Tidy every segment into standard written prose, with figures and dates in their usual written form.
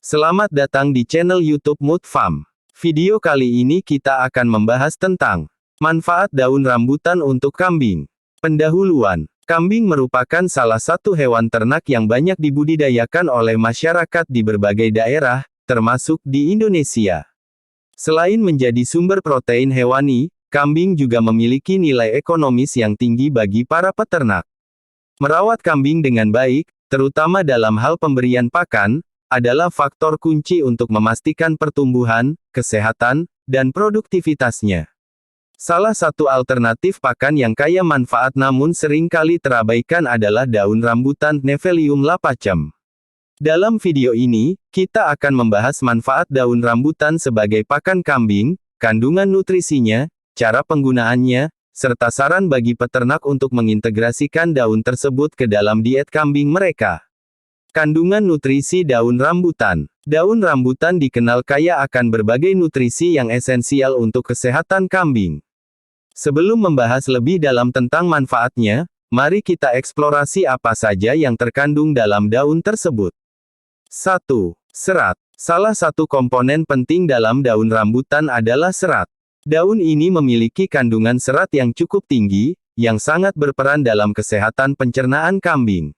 Selamat datang di channel YouTube Mood Farm. Video kali ini kita akan membahas tentang manfaat daun rambutan untuk kambing. Pendahuluan, kambing merupakan salah satu hewan ternak yang banyak dibudidayakan oleh masyarakat di berbagai daerah, termasuk di Indonesia. Selain menjadi sumber protein hewani, kambing juga memiliki nilai ekonomis yang tinggi bagi para peternak. Merawat kambing dengan baik, terutama dalam hal pemberian pakan, adalah faktor kunci untuk memastikan pertumbuhan, kesehatan, dan produktivitasnya. Salah satu alternatif pakan yang kaya manfaat namun seringkali terabaikan adalah daun rambutan Nephelium lapacem. Dalam video ini, kita akan membahas manfaat daun rambutan sebagai pakan kambing, kandungan nutrisinya, cara penggunaannya, serta saran bagi peternak untuk mengintegrasikan daun tersebut ke dalam diet kambing mereka. Kandungan nutrisi daun rambutan. Daun rambutan dikenal kaya akan berbagai nutrisi yang esensial untuk kesehatan kambing. Sebelum membahas lebih dalam tentang manfaatnya, mari kita eksplorasi apa saja yang terkandung dalam daun tersebut. 1. Serat. Salah satu komponen penting dalam daun rambutan adalah serat. Daun ini memiliki kandungan serat yang cukup tinggi, yang sangat berperan dalam kesehatan pencernaan kambing.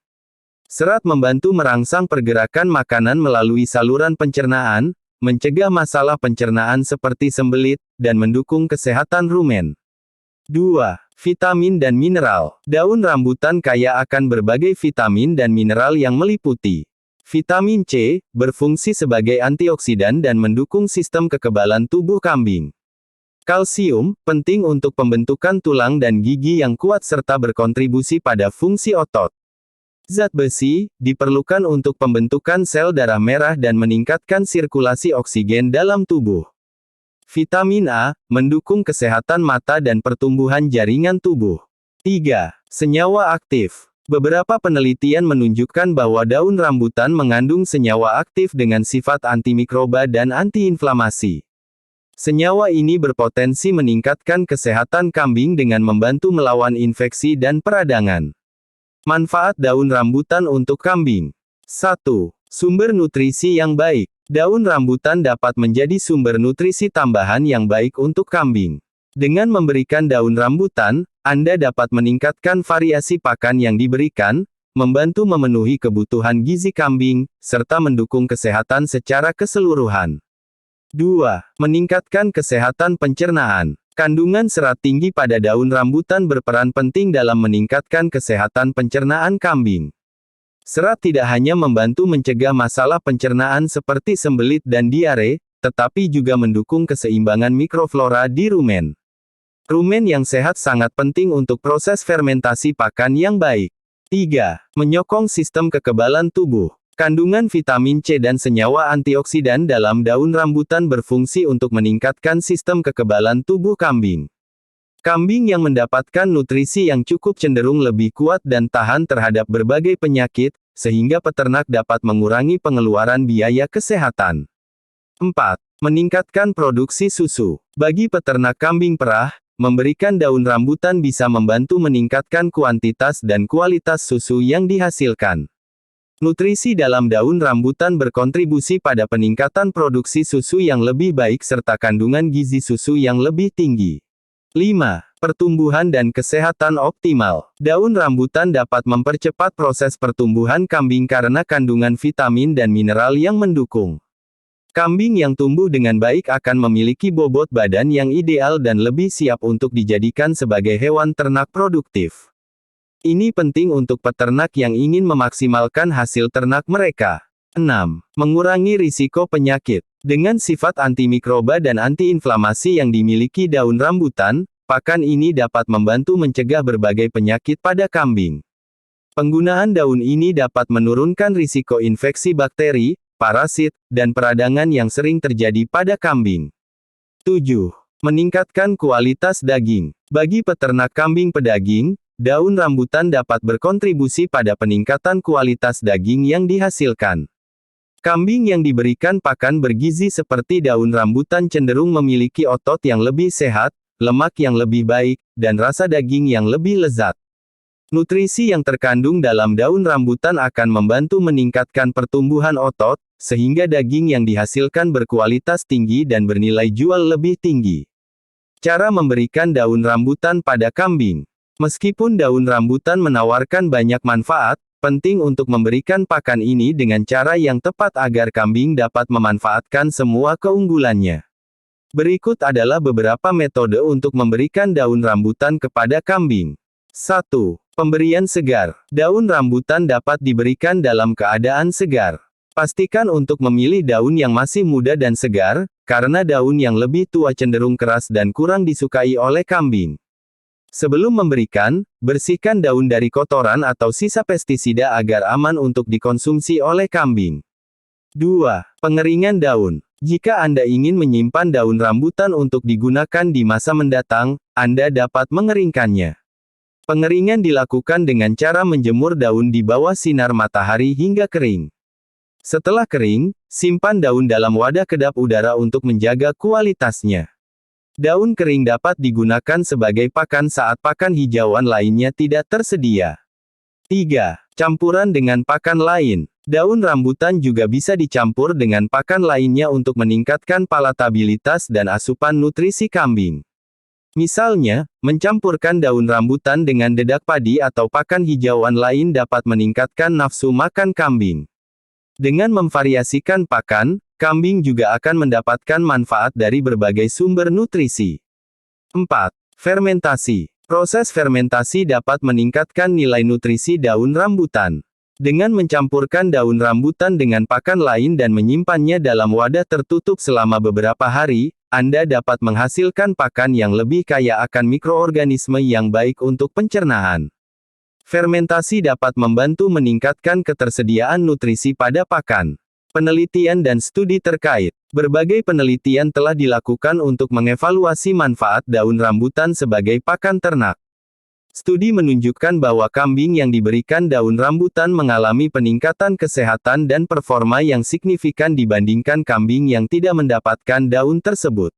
Serat membantu merangsang pergerakan makanan melalui saluran pencernaan, mencegah masalah pencernaan seperti sembelit, dan mendukung kesehatan rumen. 2. Vitamin dan mineral. Daun rambutan kaya akan berbagai vitamin dan mineral yang meliputi vitamin C, berfungsi sebagai antioksidan dan mendukung sistem kekebalan tubuh kambing. Kalsium, penting untuk pembentukan tulang dan gigi yang kuat serta berkontribusi pada fungsi otot. Zat besi, diperlukan untuk pembentukan sel darah merah dan meningkatkan sirkulasi oksigen dalam tubuh. Vitamin A, mendukung kesehatan mata dan pertumbuhan jaringan tubuh. 3. Senyawa aktif. Beberapa penelitian menunjukkan bahwa daun rambutan mengandung senyawa aktif dengan sifat antimikroba dan antiinflamasi. Senyawa ini berpotensi meningkatkan kesehatan kambing dengan membantu melawan infeksi dan peradangan. Manfaat daun rambutan untuk kambing. 1. Sumber nutrisi yang baik. Daun rambutan dapat menjadi sumber nutrisi tambahan yang baik untuk kambing. Dengan memberikan daun rambutan, Anda dapat meningkatkan variasi pakan yang diberikan, membantu memenuhi kebutuhan gizi kambing, serta mendukung kesehatan secara keseluruhan. 2. Meningkatkan kesehatan pencernaan. Kandungan serat tinggi pada daun rambutan berperan penting dalam meningkatkan kesehatan pencernaan kambing. Serat tidak hanya membantu mencegah masalah pencernaan seperti sembelit dan diare, tetapi juga mendukung keseimbangan mikroflora di rumen. Rumen yang sehat sangat penting untuk proses fermentasi pakan yang baik. 3. Menyokong sistem kekebalan tubuh. Kandungan vitamin C dan senyawa antioksidan dalam daun rambutan berfungsi untuk meningkatkan sistem kekebalan tubuh kambing. Kambing yang mendapatkan nutrisi yang cukup cenderung lebih kuat dan tahan terhadap berbagai penyakit, sehingga peternak dapat mengurangi pengeluaran biaya kesehatan. 4. Meningkatkan produksi susu. Bagi peternak kambing perah, memberikan daun rambutan bisa membantu meningkatkan kuantitas dan kualitas susu yang dihasilkan. Nutrisi dalam daun rambutan berkontribusi pada peningkatan produksi susu yang lebih baik serta kandungan gizi susu yang lebih tinggi. 5. Pertumbuhan dan kesehatan optimal. Daun rambutan dapat mempercepat proses pertumbuhan kambing karena kandungan vitamin dan mineral yang mendukung. Kambing yang tumbuh dengan baik akan memiliki bobot badan yang ideal dan lebih siap untuk dijadikan sebagai hewan ternak produktif. Ini penting untuk peternak yang ingin memaksimalkan hasil ternak mereka. 6. Mengurangi risiko penyakit. Dengan sifat antimikroba dan antiinflamasi yang dimiliki daun rambutan, pakan ini dapat membantu mencegah berbagai penyakit pada kambing. Penggunaan daun ini dapat menurunkan risiko infeksi bakteri, parasit, dan peradangan yang sering terjadi pada kambing. 7. Meningkatkan kualitas daging. Bagi peternak kambing pedaging, daun rambutan dapat berkontribusi pada peningkatan kualitas daging yang dihasilkan. Kambing yang diberikan pakan bergizi seperti daun rambutan cenderung memiliki otot yang lebih sehat, lemak yang lebih baik, dan rasa daging yang lebih lezat. Nutrisi yang terkandung dalam daun rambutan akan membantu meningkatkan pertumbuhan otot, sehingga daging yang dihasilkan berkualitas tinggi dan bernilai jual lebih tinggi. Cara memberikan daun rambutan pada kambing. Meskipun daun rambutan menawarkan banyak manfaat, penting untuk memberikan pakan ini dengan cara yang tepat agar kambing dapat memanfaatkan semua keunggulannya. Berikut adalah beberapa metode untuk memberikan daun rambutan kepada kambing. 1. Pemberian segar. Daun rambutan dapat diberikan dalam keadaan segar. Pastikan untuk memilih daun yang masih muda dan segar, karena daun yang lebih tua cenderung keras dan kurang disukai oleh kambing. Sebelum memberikan, bersihkan daun dari kotoran atau sisa pestisida agar aman untuk dikonsumsi oleh kambing. 2. Pengeringan daun. Jika Anda ingin menyimpan daun rambutan untuk digunakan di masa mendatang, Anda dapat mengeringkannya. Pengeringan dilakukan dengan cara menjemur daun di bawah sinar matahari hingga kering. Setelah kering, simpan daun dalam wadah kedap udara untuk menjaga kualitasnya. Daun kering dapat digunakan sebagai pakan saat pakan hijauan lainnya tidak tersedia. 3. Campuran dengan pakan lain. Daun rambutan juga bisa dicampur dengan pakan lainnya untuk meningkatkan palatabilitas dan asupan nutrisi kambing. Misalnya, mencampurkan daun rambutan dengan dedak padi atau pakan hijauan lain dapat meningkatkan nafsu makan kambing. Dengan memvariasikan pakan, kambing juga akan mendapatkan manfaat dari berbagai sumber nutrisi. 4. Fermentasi. Proses fermentasi dapat meningkatkan nilai nutrisi daun rambutan. Dengan mencampurkan daun rambutan dengan pakan lain dan menyimpannya dalam wadah tertutup selama beberapa hari, Anda dapat menghasilkan pakan yang lebih kaya akan mikroorganisme yang baik untuk pencernaan. Fermentasi dapat membantu meningkatkan ketersediaan nutrisi pada pakan. Penelitian dan studi terkait. Berbagai penelitian telah dilakukan untuk mengevaluasi manfaat daun rambutan sebagai pakan ternak. Studi menunjukkan bahwa kambing yang diberikan daun rambutan mengalami peningkatan kesehatan dan performa yang signifikan dibandingkan kambing yang tidak mendapatkan daun tersebut.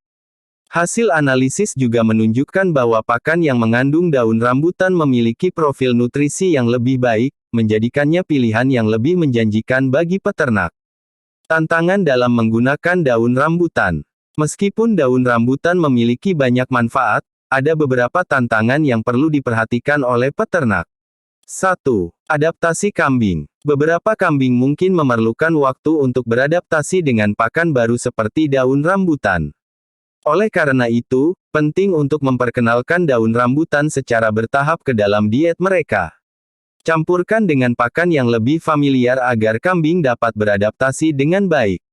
Hasil analisis juga menunjukkan bahwa pakan yang mengandung daun rambutan memiliki profil nutrisi yang lebih baik, menjadikannya pilihan yang lebih menjanjikan bagi peternak. Tantangan dalam menggunakan daun rambutan. Meskipun daun rambutan memiliki banyak manfaat, ada beberapa tantangan yang perlu diperhatikan oleh peternak. 1. Adaptasi kambing. Beberapa kambing mungkin memerlukan waktu untuk beradaptasi dengan pakan baru seperti daun rambutan. Oleh karena itu, penting untuk memperkenalkan daun rambutan secara bertahap ke dalam diet mereka. Campurkan dengan pakan yang lebih familiar agar kambing dapat beradaptasi dengan baik.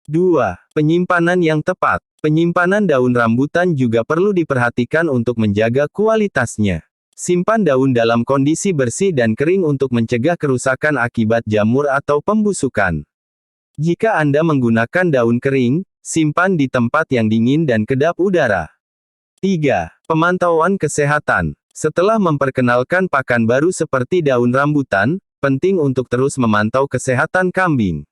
2. Penyimpanan yang tepat. Penyimpanan daun rambutan juga perlu diperhatikan untuk menjaga kualitasnya. Simpan daun dalam kondisi bersih dan kering untuk mencegah kerusakan akibat jamur atau pembusukan. Jika Anda menggunakan daun kering, simpan di tempat yang dingin dan kedap udara. 3. Pemantauan kesehatan. Setelah memperkenalkan pakan baru seperti daun rambutan, penting untuk terus memantau kesehatan kambing.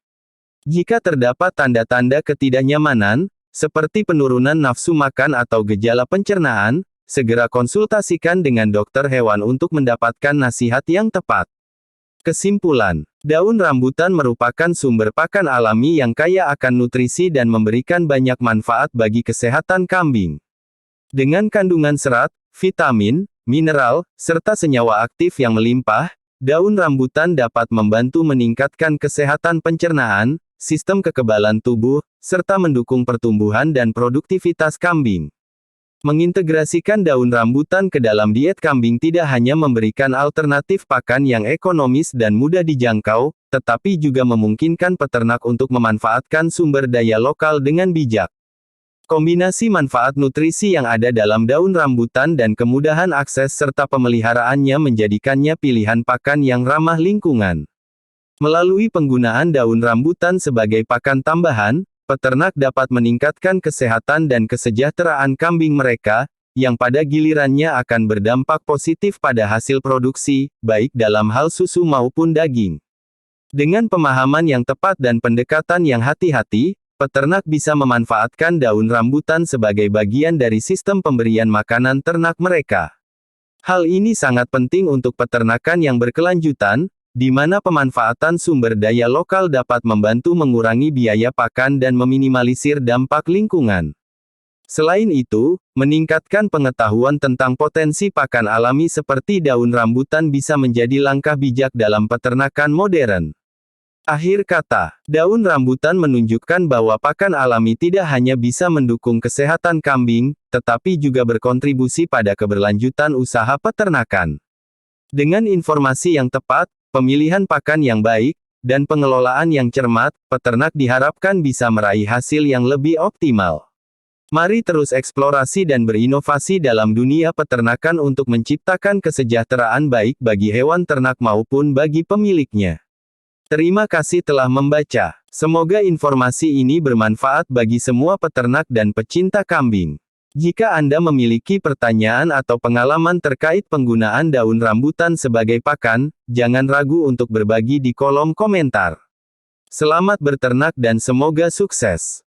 Jika terdapat tanda-tanda ketidaknyamanan, seperti penurunan nafsu makan atau gejala pencernaan, segera konsultasikan dengan dokter hewan untuk mendapatkan nasihat yang tepat. Kesimpulan, daun rambutan merupakan sumber pakan alami yang kaya akan nutrisi dan memberikan banyak manfaat bagi kesehatan kambing. Dengan kandungan serat, vitamin, mineral, serta senyawa aktif yang melimpah, daun rambutan dapat membantu meningkatkan kesehatan pencernaan, sistem kekebalan tubuh, serta mendukung pertumbuhan dan produktivitas kambing. Mengintegrasikan daun rambutan ke dalam diet kambing tidak hanya memberikan alternatif pakan yang ekonomis dan mudah dijangkau, tetapi juga memungkinkan peternak untuk memanfaatkan sumber daya lokal dengan bijak. Kombinasi manfaat nutrisi yang ada dalam daun rambutan dan kemudahan akses serta pemeliharaannya menjadikannya pilihan pakan yang ramah lingkungan. Melalui penggunaan daun rambutan sebagai pakan tambahan, peternak dapat meningkatkan kesehatan dan kesejahteraan kambing mereka, yang pada gilirannya akan berdampak positif pada hasil produksi, baik dalam hal susu maupun daging. Dengan pemahaman yang tepat dan pendekatan yang hati-hati, peternak bisa memanfaatkan daun rambutan sebagai bagian dari sistem pemberian makanan ternak mereka. Hal ini sangat penting untuk peternakan yang berkelanjutan, di mana pemanfaatan sumber daya lokal dapat membantu mengurangi biaya pakan dan meminimalisir dampak lingkungan. Selain itu, meningkatkan pengetahuan tentang potensi pakan alami seperti daun rambutan bisa menjadi langkah bijak dalam peternakan modern. Akhir kata, daun rambutan menunjukkan bahwa pakan alami tidak hanya bisa mendukung kesehatan kambing, tetapi juga berkontribusi pada keberlanjutan usaha peternakan. Dengan informasi yang tepat, pemilihan pakan yang baik, dan pengelolaan yang cermat, peternak diharapkan bisa meraih hasil yang lebih optimal. Mari terus eksplorasi dan berinovasi dalam dunia peternakan untuk menciptakan kesejahteraan baik bagi hewan ternak maupun bagi pemiliknya. Terima kasih telah membaca. Semoga informasi ini bermanfaat bagi semua peternak dan pecinta kambing. Jika Anda memiliki pertanyaan atau pengalaman terkait penggunaan daun rambutan sebagai pakan, jangan ragu untuk berbagi di kolom komentar. Selamat berternak dan semoga sukses!